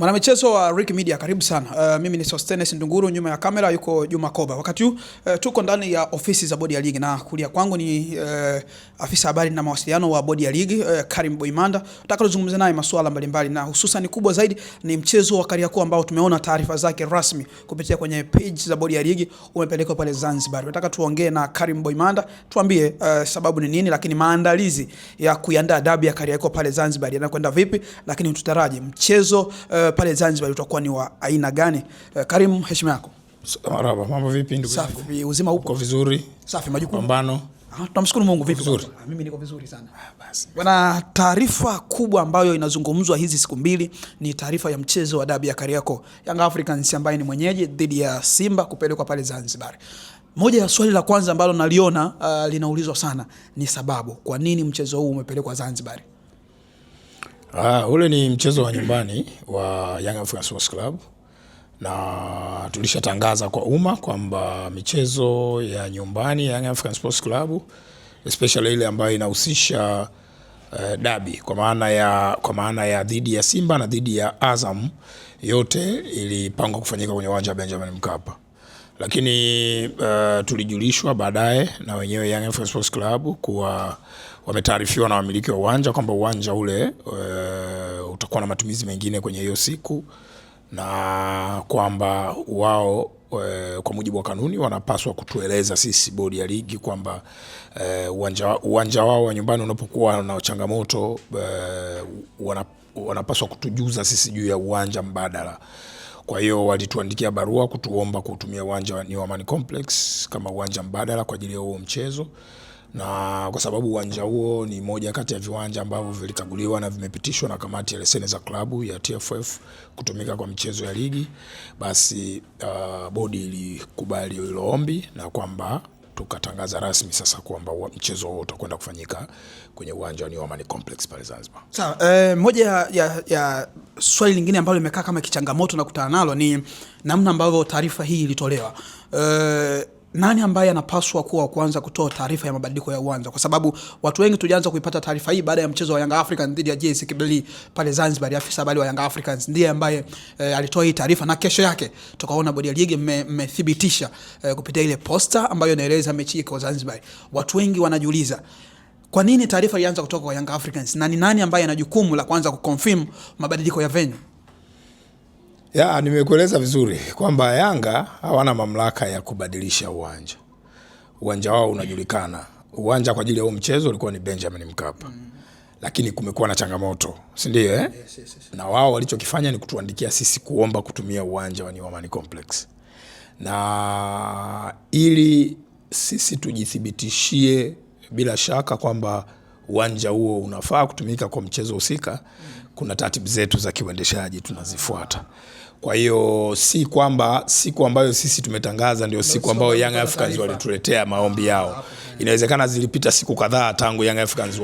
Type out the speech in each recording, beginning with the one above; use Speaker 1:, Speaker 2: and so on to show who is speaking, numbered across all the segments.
Speaker 1: Mwanamichezo wa Rick Media, karibu sana. Mimi ni Sostenes Ndunguru, nyuma ya kamera yuko Juma Koba. Wakati huu tuko ndani ya ofisi za bodi ya ligi na kulia kwangu ni afisa habari na mawasiliano wa bodi ya ligi Karim Boimanda. Nataka tuzungumze naye masuala mbalimbali na hususan kubwa zaidi ni mchezo wa Kariakoo ambao tumeona taarifa zake rasmi kupitia kwenye page za bodi ya ligi umepelekwa pale Zanzibar. Nataka tuongee na Karim Boimanda, tuambie sababu ni nini, lakini maandalizi ya kuiandaa dabi ya Kariakoo pale Zanzibar yanakwenda vipi, lakini tutaraji mchezo pale Zanzibar utakuwa ni wa aina gani? Karim, heshima yako.
Speaker 2: Marhaba, mambo vipi ndugu yangu?
Speaker 1: Safi, uzima upo?
Speaker 2: Uko vizuri?
Speaker 1: Safi, majukumu.
Speaker 2: Pambano.
Speaker 1: Tunamshukuru Mungu. Vipi?
Speaker 2: Vizuri.
Speaker 1: Mimi niko vizuri sana.
Speaker 2: Basi.
Speaker 1: Bwana, taarifa kubwa ambayo inazungumzwa hizi siku mbili ni taarifa ya mchezo wa dabi ya Kariakoo, Young Africans ambaye ni mwenyeji dhidi ya Simba kupelekwa pale Zanzibar. Moja ya swali la kwanza ambalo naliona linaulizwa sana ni sababu kwa nini mchezo huu umepelekwa Zanzibar?
Speaker 2: Ule ni mchezo wa nyumbani wa Young Africans Sports Club, na tulishatangaza kwa umma kwamba michezo ya nyumbani ya Young Africans Sports Club, especially ile ambayo inahusisha dabi kwa maana ya dhidi ya Simba na dhidi ya Azam, yote ilipangwa kufanyika kwenye uwanja wa Benjamin Mkapa. Lakini tulijulishwa baadaye na wenyewe Young Africans Sports Club kuwa wametaarifiwa na wamiliki wa uwanja kwamba uwanja ule utakuwa na matumizi mengine kwenye hiyo siku, na kwamba wao kwa mujibu wa kanuni wanapaswa kutueleza sisi bodi ya ligi kwamba uwanja wao wa nyumbani unapokuwa na changamoto wanapaswa kutujuza sisi juu ya uwanja mbadala. Kwa hiyo walituandikia barua kutuomba kutumia uwanja wa New Amani Complex kama uwanja mbadala kwa ajili ya huo mchezo, na kwa sababu uwanja huo ni moja kati ya viwanja ambavyo vilikaguliwa na vimepitishwa na kamati ya leseni za klabu ya TFF kutumika kwa michezo ya ligi, basi bodi ilikubali hilo ombi na kwamba tukatangaza rasmi sasa kwamba mchezo huo utakwenda kufanyika kwenye uwanja wa New Amani Complex pale Zanzibar.
Speaker 1: Sawa, moja ya swali lingine ambalo limekaa kama kichangamoto na kutana nalo ni namna ambavyo taarifa hii ilitolewa. Nani ambaye anapaswa kuwa kwanza kutoa taarifa ya mabadiliko ya uwanja? Kwa sababu watu wengi tulianza kuipata taarifa hii baada ya mchezo wa Young Africans dhidi ya JS Kabylie pale Zanzibar. Afisa habari wa Young Africans ndiye ambaye alitoa hii taarifa, na kesho yake tukaona bodi ya ligi mmethibitisha kupitia ile poster ambayo inaeleza mechi iko Zanzibar. Watu wengi wanajiuliza kwa nini taarifa ilianza kutoka kwa Young Africans na ni nani ambaye ana jukumu la kwanza kuconfirm mabadiliko ya venue?
Speaker 2: Nimekueleza vizuri kwamba Yanga hawana mamlaka ya kubadilisha uwanja. Uwanja wao unajulikana. Uwanja kwa ajili ya huo mchezo ulikuwa ni Benjamin Mkapa. Lakini kumekuwa na changamoto, si ndio Yes. Na wao walichokifanya ni kutuandikia sisi kuomba kutumia uwanja wa New Amani Complex. Na ili sisi tujithibitishie bila shaka kwamba uwanja huo unafaa kutumika kwa mchezo husika, kuna taratibu zetu za kiuendeshaji tunazifuata. Kwa hiyo si kwamba siku ambayo sisi tumetangaza ndio siku ambayo Young Africans walituletea maombi yao. Inawezekana zilipita siku kadhaa tangu Young Africans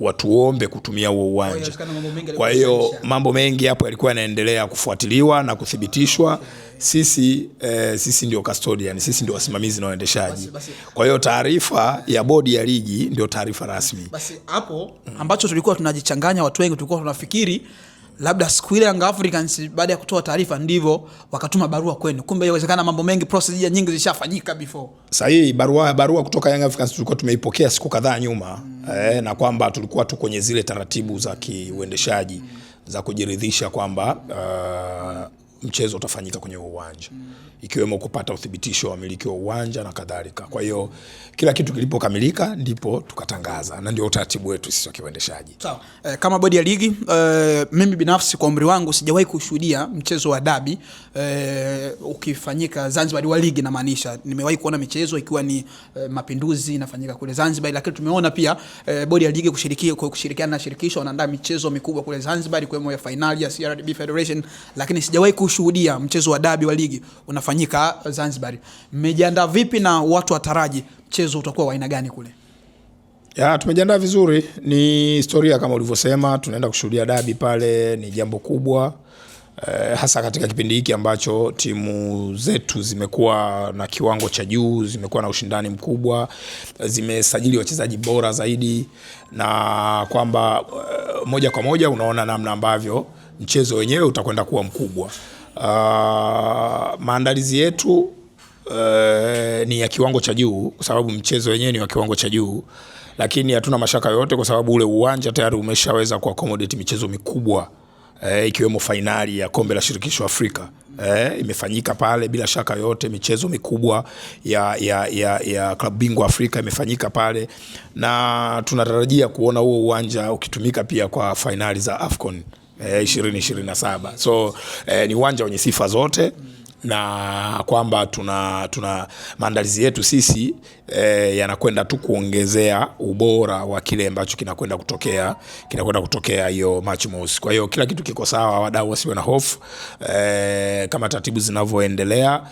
Speaker 2: watuombe kutumia huo uwanja. Kwa hiyo mambo mengi hapo yalikuwa yanaendelea kufuatiliwa na kuthibitishwa. Sisi ndio custodian, sisi ndio wasimamizi na waendeshaji. Kwa hiyo taarifa ya bodi ya ligi ndio taarifa rasmi.
Speaker 1: Basi hapo ambacho tulikuwa tunajichanganya, watu wengi tulikuwa tunafikiri labda siku ile Young Africans baada ya kutoa taarifa ndivyo wakatuma barua kwenu. Kumbe inawezekana mambo mengi, procedure nyingi zilishafanyika before.
Speaker 2: Sahihi, barua kutoka Young Africans tulikuwa tumeipokea siku kadhaa nyuma, na kwamba tulikuwa tu kwenye zile taratibu za kiuendeshaji za kujiridhisha kwamba mchezo utafanyika kwenye uwanja, ikiwemo kupata uthibitisho wa wamiliki wa uwanja na kadhalika. Kwa hiyo kila kitu kilipokamilika ndipo tukatangaza, na ndio utaratibu wetu sisi wa kiuendeshaji.
Speaker 1: Sawa. Kama bodi ya ligi, mimi binafsi kwa umri wangu sijawahi kushuhudia mchezo wa dabi ukifanyika Zanzibar wa ligi, na maanisha nimewahi kuona michezo ikiwa ni Mapinduzi inafanyika kule Zanzibar, lakini tumeona pia bodi ya ligi kushirikiana na shirikisho wanaandaa michezo mikubwa kule Zanzibar ikiwemo ya finali ya CRDB Federation, lakini sijawahi kushuhudia mchezo wa dabi wa ligi unafanyika Zanzibar. Mmejiandaa vipi na watu wataraji mchezo utakuwa wa aina gani kule?
Speaker 2: Tumejiandaa vizuri. Ni historia kama ulivyosema, tunaenda kushuhudia dabi pale, ni jambo kubwa. Hasa katika kipindi hiki ambacho timu zetu zimekuwa na kiwango cha juu, zimekuwa na ushindani mkubwa, zimesajili wachezaji bora zaidi, na kwamba moja kwa moja unaona namna ambavyo mchezo wenyewe utakwenda kuwa mkubwa. Maandalizi yetu ni ya kiwango cha juu kwa sababu mchezo wenyewe ni wa kiwango cha juu, lakini hatuna mashaka yote kwa sababu ule uwanja tayari umeshaweza ku accommodate michezo mikubwa ikiwemo fainali ya kombe la shirikisho Afrika. Imefanyika pale bila shaka yote, michezo mikubwa ya klabu bingwa Afrika imefanyika pale, na tunatarajia kuona huo uwanja ukitumika pia kwa fainali za AFCON 2027. So ni uwanja wenye sifa zote, na kwamba tuna maandalizi yetu sisi yanakwenda tu kuongezea ubora wa kile ambacho kinakwenda kutokea hiyo match mosi. Kwa hiyo kila kitu kiko sawa, wadau wasiwe na hofu. Kama taratibu zinavyoendelea,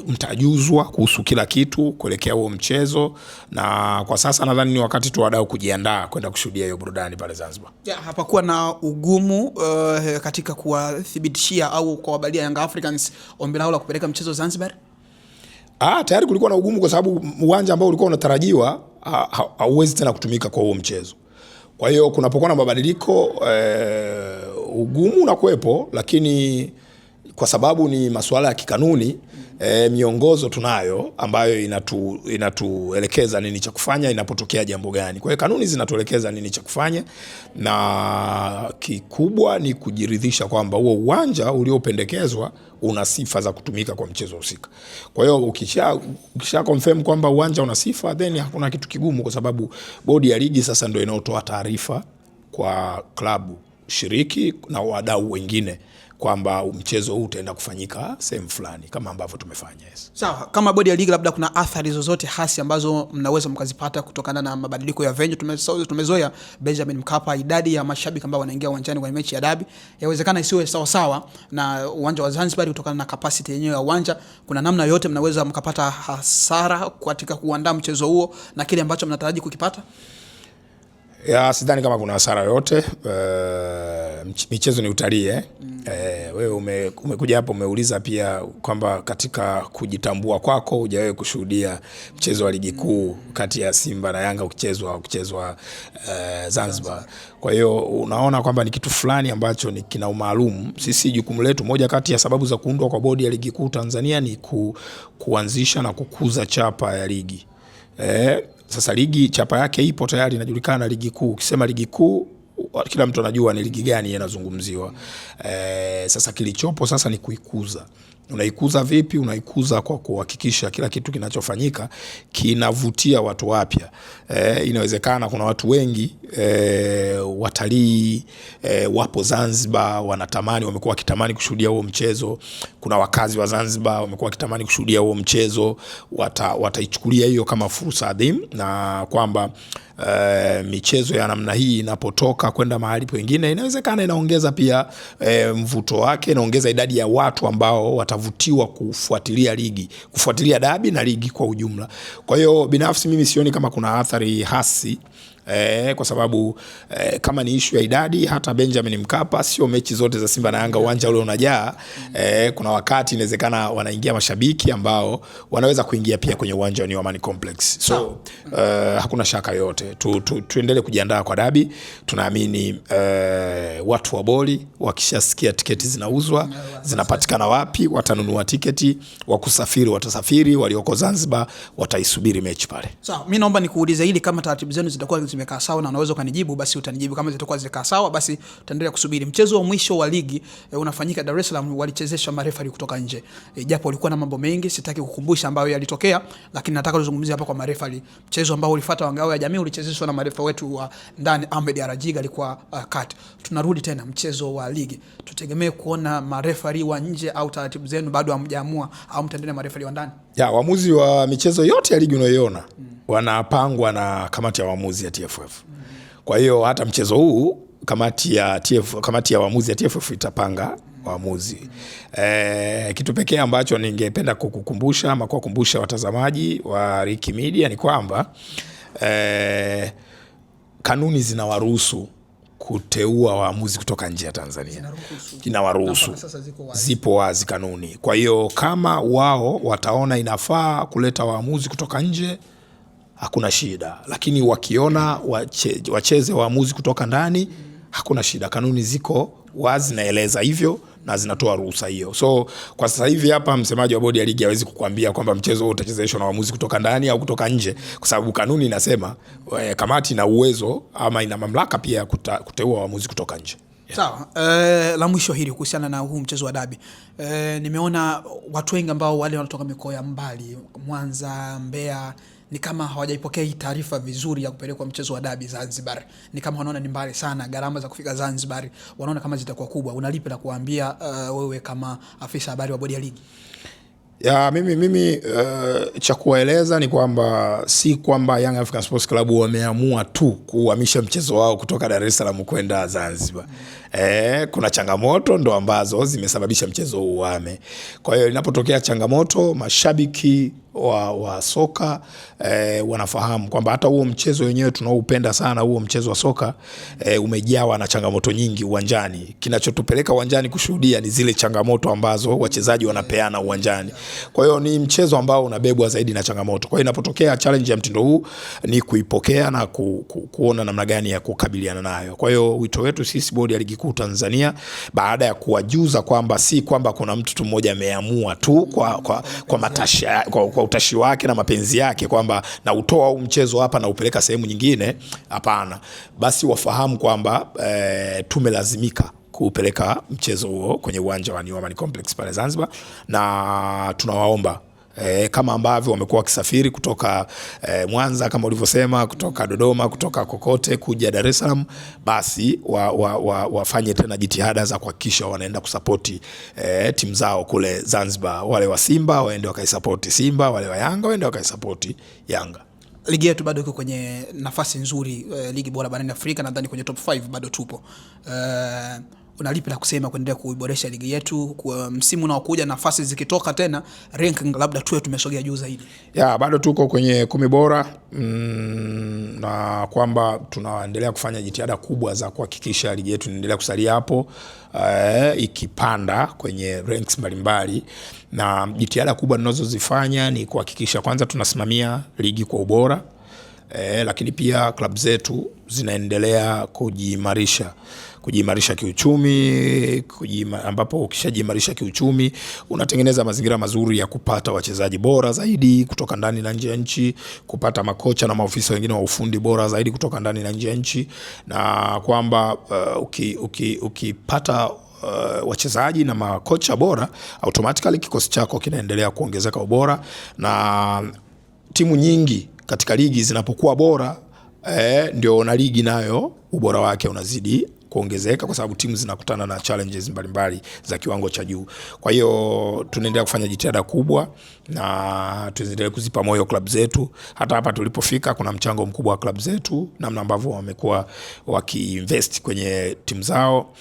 Speaker 2: mtajuzwa kuhusu kila kitu kuelekea huo mchezo, na kwa sasa nadhani ni wakati tu wadau kujiandaa kwenda kushuhudia hiyo burudani pale Zanzibar.
Speaker 1: Hapakuwa na ugumu katika kuwathibitishia au kuwabalia Young Africans ombi lao la kupeleka mchezo Zanzibar?
Speaker 2: Tayari kulikuwa na ugumu kwa sababu uwanja ambao ulikuwa unatarajiwa hauwezi tena kutumika kwa huo mchezo. Kwa hiyo kunapokuwa na mabadiliko, ugumu unakuwepo, lakini kwa sababu ni masuala ya kikanuni, miongozo tunayo ambayo inatuelekeza nini cha kufanya inapotokea jambo gani. Kwa hiyo kanuni zinatuelekeza nini cha kufanya, na kikubwa ni kujiridhisha kwamba huo uwanja uliopendekezwa una sifa za kutumika kwa mchezo husika. Kwa hiyo ukisha confirm kwamba uwanja una sifa, then hakuna kitu kigumu, kwa sababu bodi ya ligi sasa ndio inaotoa taarifa kwa klabu shiriki na wadau wengine kwamba mchezo huu utaenda kufanyika sehemu fulani kama ambavyo tumefanya. Yes.
Speaker 1: Sawa, kama bodi ya ligi labda kuna athari zozote hasi ambazo mnaweza mkazipata kutokana na mabadiliko ya venue? Tumezoea Benjamin Mkapa, idadi ya mashabiki ambao wanaingia uwanjani kwa mechi ya dabi yawezekana isiwe sawa sawa na uwanja wa Zanzibar kutokana na capacity yenyewe ya uwanja. Kuna namna yote mnaweza mkapata hasara katika kuandaa mchezo huo na kile ambacho mnataraji kukipata?
Speaker 2: Sidhani kama kuna hasara yote. Michezo ni utalii. Wewe umekuja hapo umeuliza pia kwamba katika kujitambua kwako hujawahi kushuhudia mchezo wa ligi kuu kati ya Simba na Yanga ukichezwa Zanzibar. Kwa hiyo unaona kwamba ni kitu fulani ambacho ni kina umaalum. Sisi jukumu letu, moja kati ya sababu za kuundwa kwa bodi ya ligi kuu Tanzania ni kuanzisha na kukuza chapa ya ligi. Sasa ligi chapa yake ipo tayari, inajulikana ligi kuu. Ukisema ligi kuu, kila mtu anajua ni ligi gani yanazungumziwa. Sasa kilichopo sasa ni kuikuza. Unaikuza vipi? Unaikuza kwa kuhakikisha kila kitu kinachofanyika kinavutia watu wapya. Inawezekana kuna watu wengi watalii wapo Zanzibar wamekuwa wakitamani kushuhudia huo mchezo. Kuna wakazi wa Zanzibar wamekuwa wakitamani kushuhudia huo mchezo. Wataichukulia hiyo kama fursa adhimu, na kwamba michezo ya namna hii inapotoka kwenda mahali pengine inawezekana inaongeza pia mvuto wake, inaongeza idadi ya watu ambao watavutiwa kufuatilia dabi na ligi kwa ujumla. Kwa hiyo binafsi mimi sioni kama kuna athari hasi, kwa sababu kama ni issue ya idadi, hata Benjamin Mkapa sio mechi zote za Simba na Yanga uwanja ule unajaa. Kuna wakati inawezekana wanaingia mashabiki ambao wanaweza kuingia pia kwenye uwanja wa New Amani Complex. So hakuna shaka yote. Tuendelee kujiandaa kwa dabi. Tunaamini watu wa boli wakishasikia tiketi zinauzwa, zinapatikana wapi, watanunua tiketi, wakusafiri watasafiri, walioko Zanzibar wataisubiri mechi pale.
Speaker 1: Sawa, mimi naomba nikuulize hili, kama taratibu zenu zitakuwa zimekaa sawa na unaweza ukanijibu, basi utanijibu. Kama zitakuwa zimekaa sawa, basi tutaendelea kusubiri. Mchezo wa mwisho wa ligi unafanyika Dar es Salaam, walichezeshwa marefari kutoka nje. Japo walikuwa na mambo mengi, sitaki kukumbusha ambayo yalitokea, lakini nataka tuzungumzie hapa kwa marefari. Mchezo ambao ulifuata wa Ngao ya Jamii ulichezeshwa na marefa wetu wa ndani, Ahmed Arajiga alikuwa kati. Tunarudi tena mchezo wa ligi. Tutegemee kuona marefari wa nje au taratibu zenu bado hamjaamua au mtaendelea marefari wa ndani?
Speaker 2: Waamuzi wa michezo yote ya ligi unayoiona wanapangwa na kamati ya waamuzi ya TFF. Kwa hiyo hata mchezo huu kamati ya waamuzi ya TFF itapanga waamuzi. Kitu pekee ambacho ningependa kukukumbusha ama kuwakumbusha watazamaji wa Ricky Media ni kwamba kanuni zinawaruhusu kuteua waamuzi kutoka nje ya Tanzania. Inawaruhusu. Zipo wazi kanuni. Kwa hiyo kama wao wataona inafaa kuleta waamuzi kutoka nje, hakuna shida. Lakini wakiona wacheze waamuzi kutoka ndani, hakuna shida, kanuni ziko wazi, naeleza hivyo na zinatoa ruhusa hiyo. So kwa sasa hivi hapa msemaji wa bodi ya ligi hawezi kukuambia kwamba mchezo huo utachezeshwa na waamuzi kutoka ndani au kutoka nje, kwa sababu kanuni inasema kamati ina uwezo ama ina mamlaka pia kuteua waamuzi kutoka nje.
Speaker 1: Sawa. La mwisho hili kuhusiana na huu mchezo wa dabi. Nimeona watu wengi ambao wale wanatoka mikoa ya mbali, Mwanza, Mbeya, ni kama hawajaipokea hii taarifa vizuri ya kupelekwa mchezo wa dabi Zanzibar. Ni kama wanaona ni mbali sana, gharama za kufika Zanzibar wanaona kama zitakuwa kubwa. Unalipi la kuambia wewe kama afisa habari wa bodi ya ligi?
Speaker 2: Ya mimi cha kueleza ni kwamba si kwamba Young African Sports Club wameamua tu kuhamisha mchezo wao kutoka Dar es Salaam kwenda Zanzibar. Kuna changamoto ndo ambazo zimesababisha mchezo uame. Kwa hiyo inapotokea changamoto, mashabiki wa soka wanafahamu kwamba hata huo mchezo wenyewe tunaoupenda sana, huo mchezo wa soka umejawa na changamoto nyingi uwanjani. Kinachotupeleka uwanjani kushuhudia ni zile changamoto ambazo wachezaji wanapeana uwanjani. Kwa hiyo ni mchezo ambao unabebwa zaidi na changamoto. Kwa hiyo inapotokea challenge ya mtindo huu ni kuipokea na kuona namna gani ya kukabiliana nayo. Kwa hiyo wito wetu sisi bodi ya ligi kuu Tanzania, baada ya kuwajuza kwamba si kwamba kuna mtu mmoja ameamua tu kwa matashi, kwa utashi wake na mapenzi yake kwamba na utoa huu mchezo hapa na upeleka sehemu nyingine, hapana. Basi wafahamu kwamba tumelazimika kupeleka mchezo huo kwenye uwanja wa New Amani Complex pale Zanzibar, na tunawaomba kama ambavyo wamekuwa wakisafiri kutoka Mwanza kama ulivyosema, kutoka Dodoma, kutoka kokote kuja Dar es Salaam, basi wafanye tena jitihada za kuhakikisha wanaenda kusapoti timu zao kule Zanzibar. Wale wa Simba waende wakaisapoti Simba, wale wa Yanga waende wakaisapoti Yanga.
Speaker 1: Ligi yetu bado iko kwenye nafasi nzuri, ligi bora barani Afrika, nadhani kwenye top 5 bado tupo. Unalipi la kusema kuendelea kuiboresha ligi yetu kwa msimu unaokuja, nafasi zikitoka tena ranking labda tuwe tumesogea juu zaidi?
Speaker 2: Ya bado tuko kwenye 10 bora na kwamba tunaendelea kufanya jitihada kubwa za kuhakikisha ligi yetu inaendelea kusalia hapo ikipanda kwenye ranks mbalimbali, na jitihada kubwa tunazozifanya ni kuhakikisha kwanza tunasimamia ligi kwa ubora, lakini pia klabu zetu zinaendelea kujiimarisha kiuchumi, ambapo ukishajiimarisha kiuchumi unatengeneza mazingira mazuri ya kupata wachezaji bora zaidi kutoka ndani na nje ya nchi, kupata makocha na maofisa wengine wa ufundi bora zaidi kutoka ndani na nje ya nchi, na kwamba ukipata wachezaji na makocha bora, automatically kikosi chako kinaendelea kuongezeka ubora, na timu nyingi katika ligi zinapokuwa bora ndio na ligi nayo ubora wake unazidi kuongezeka, kwa sababu timu zinakutana na challenges mbalimbali za kiwango cha juu. Kwa hiyo tunaendelea kufanya jitihada kubwa na tunaendelea kuzipa moyo club zetu. Hata hapa tulipofika kuna mchango mkubwa wa club zetu, namna ambavyo wamekuwa wakiinvest kwenye timu zao.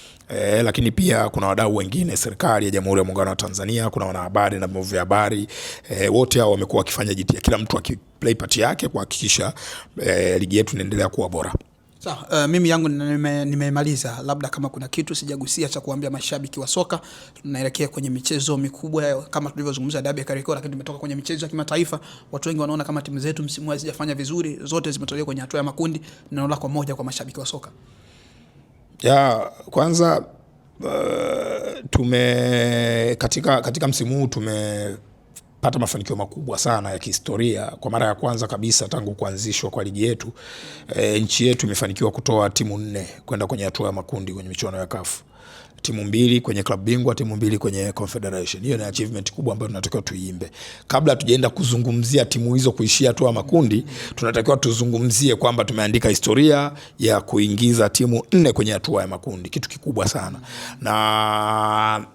Speaker 2: Lakini pia kuna wadau wengine, serikali ya Jamhuri ya Muungano wa Tanzania, kuna wanahabari na vyombo vya habari, wote hao wamekuwa wakifanya jitihada, kila mtu akiplay part yake kuhakikisha ligi yetu inaendelea kuwa bora.
Speaker 1: Sawa, mimi yangu nimemaliza. Labda kama kuna kitu sijagusia cha kuambia mashabiki wa soka, tunaelekea kwenye michezo mikubwa kama tulivyozungumza dabi ya Kariakoo, lakini tumetoka kwenye michezo ya kimataifa. Watu wengi wanaona kama timu zetu msimu huu hazijafanya vizuri, zote zimetolewa kwenye hatua ya makundi. Neno lako moja kwa mashabiki wa soka?
Speaker 2: Ya kwanza, katika msimu huu tumepata mafanikio makubwa sana ya kihistoria. Kwa mara ya kwanza kabisa tangu kuanzishwa kwa ligi yetu, nchi yetu imefanikiwa kutoa timu 4 kwenda kwenye hatua ya makundi kwenye michuano ya CAF. Timu 2 kwenye club bingwa, timu 2 kwenye Confederation. Hiyo ni achievement kubwa ambayo tunatakiwa tuiimbe. Kabla tujaenda kuzungumzia timu hizo kuishia hatua ya makundi, tunatakiwa tuzungumzie kwamba tumeandika historia ya kuingiza timu 4 kwenye hatua ya makundi, kitu kikubwa sana. Na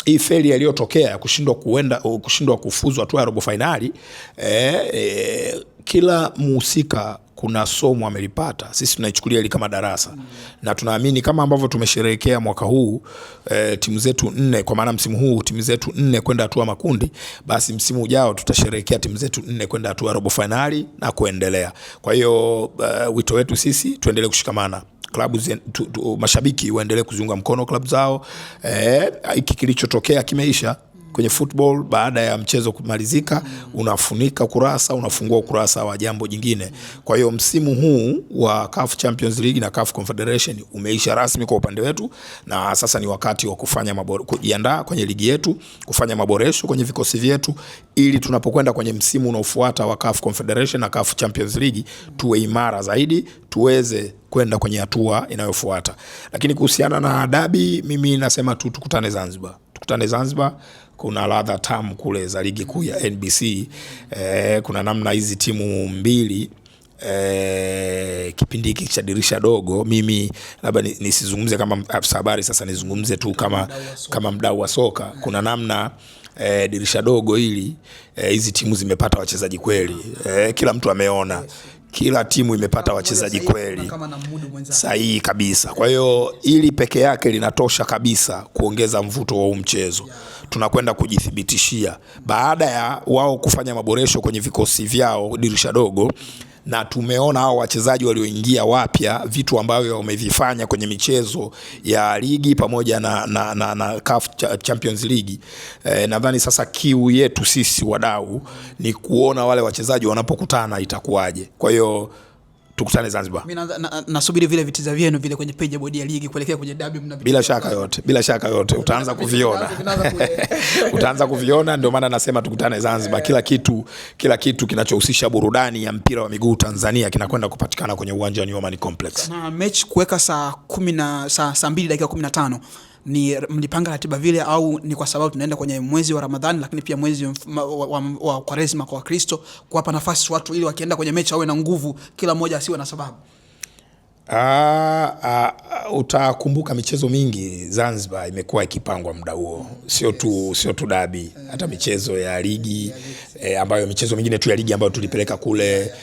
Speaker 2: hii failure iliyotokea kushindwa kufuzu hatua ya robo finali, kila muhusika kuna somo amelipata. Sisi tunaichukulia ile kama darasa, na tunaamini kama ambavyo tumesherehekea mwaka huu timu zetu 4, kwa maana msimu huu timu zetu 4 kwenda hatua makundi, basi msimu ujao tutasherehekea timu zetu 4 kwenda hatua robo finali na kuendelea. Kwa hiyo wito wetu sisi tuendelee kushikamana, klabu mashabiki waendelee kuziunga mkono klabu zao. Hiki kilichotokea kimeisha. Kwenye football baada ya mchezo kumalizika unafunika kurasa, unafungua ukurasa wa jambo jingine. Kwa hiyo msimu huu wa CAF Champions League na CAF Confederation umeisha rasmi kwa upande wetu, na sasa ni wakati wa kujiandaa kwenye ligi yetu, kufanya maboresho kwenye vikosi vyetu ili tunapokwenda kwenye msimu unaofuata wa CAF Confederation na CAF Champions League tuwe imara zaidi, tuweze kwenda kwenye hatua inayofuata. Lakini kuhusiana na dabi, mimi nasema tu tukutane Zanzibar. Tukutane Zanzibar, kuna ladha tamu kule za ligi kuu ya NBC. Kuna namna hizi timu mbili kipindi hiki cha dirisha dogo, mimi labda nisizungumze kama afisa habari, sasa nizungumze tu kama mdau wa soka. Kuna namna dirisha dogo hili hizi timu zimepata wachezaji kweli. Kila mtu ameona kila timu imepata wachezaji kweli sahihi kabisa. Kwa hiyo ili peke yake linatosha kabisa kuongeza mvuto wa mchezo. Tunakwenda kujithibitishia baada ya wao kufanya maboresho kwenye vikosi vyao dirisha dogo, na tumeona hao wachezaji walioingia wapya vitu ambavyo wamevifanya kwenye michezo ya ligi pamoja na CAF Champions League. Nadhani sasa kiu yetu sisi wadau ni kuona wale wachezaji wanapokutana itakuwaje. Kwa hiyo tukutane Zanzibar.
Speaker 1: Mimi nasubiri vile vitiza vyenu vile kwenye page ya bodi ya ligi kuelekea kwenye derby.
Speaker 2: Bila shaka yote utaanza kuviona. Utaanza kuviona, ndio maana nasema tukutane Zanzibar. Kila kitu kinachohusisha burudani ya mpira wa miguu Tanzania kinakwenda kupatikana kwenye uwanja wa New Amaan Complex.
Speaker 1: Na mechi kuweka saa 2 dakika 15 ni mlipanga ratiba vile, au ni kwa sababu tunaenda kwenye mwezi wa Ramadhani, lakini pia mwezi wa Kwaresma kwa Wakristo, kuwapa nafasi watu ili wakienda kwenye mechi wawe na nguvu, kila mmoja asiwe na sababu?
Speaker 2: Utakumbuka michezo mingi Zanzibar imekuwa ikipangwa muda huo, sio tu dabi, hata michezo ya ligi ambayo michezo mingine tu ya ligi ambayo tulipeleka kule,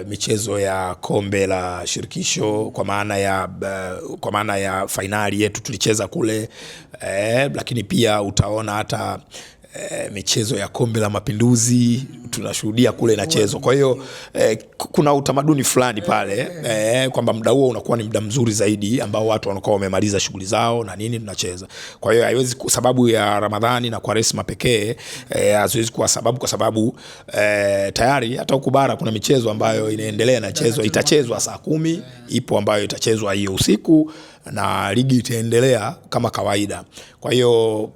Speaker 2: michezo ya kombe la shirikisho kwa maana ya finali yetu tulicheza kule, lakini pia utaona hata michezo ya kombe la mapinduzi tunashuhudia kule inachezwa. Kwa hiyo kuna utamaduni fulani pale kwamba muda huo unakuwa ni muda mzuri zaidi ambao watu wanakuwa wamemaliza shughuli zao na nini tunacheza. Kwa hiyo haiwezi sababu ya Ramadhani na Kwaresma pekee, haziwezi kuwa sababu, kwa sababu tayari hata huku bara kuna michezo ambayo inaendelea na itachezwa saa 10, ipo ambayo itachezwa hiyo usiku, na ligi itaendelea kama kawaida. Kwa hiyo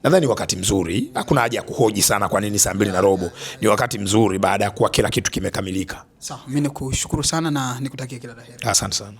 Speaker 2: nadhani wakati mzuri, hakuna haja ya kuhoji sana kwa nini saa 2:15. Ni wakati mzuri baada ya kuwa kila kitu kimekamilika.
Speaker 1: Sawa, mimi nikushukuru sana na nikutakia kila la heri.
Speaker 2: Asante sana.